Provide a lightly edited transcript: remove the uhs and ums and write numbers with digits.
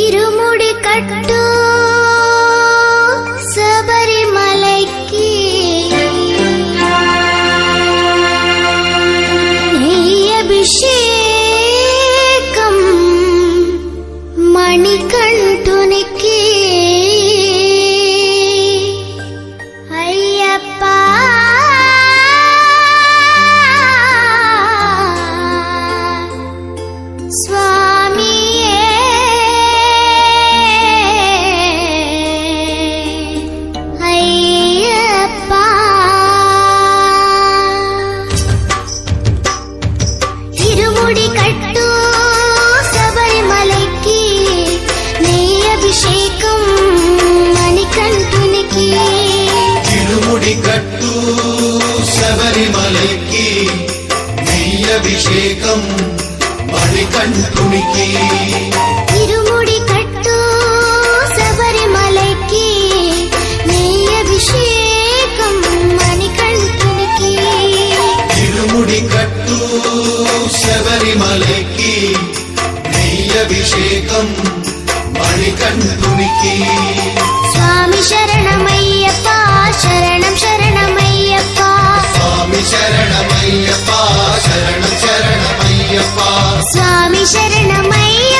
இருமுடி கட்டு சபரிமலைக்கு அபிஷேகம் மணிகண்டனுக்கு ஐயப்பா சுவாமியே ஐயப்பா இருமுடி கட்டு சபரிமலைக்கு நெய் அபிஷேகம் மணிகண்டனுக்கு இருமுடி கட்டு శబరిమలైకి నెయ్యి అభిషేకం మణికంఠునికి இருமுடி கட்டு சபரிமலைக்கு நெய் அபிஷேகம் மணிகண்டனுக்கு இருமுடி கட்டு శబరిమలైకి నెయ్యి అభిషేకం మణికంఠునికి சுவாமி சரணமையப்பா சரணம் சரணமையப்பா స్వామి శరణమయ్యప్ప శరణం శరణమయ్యప్ప சுவாமி சரணமையப்பா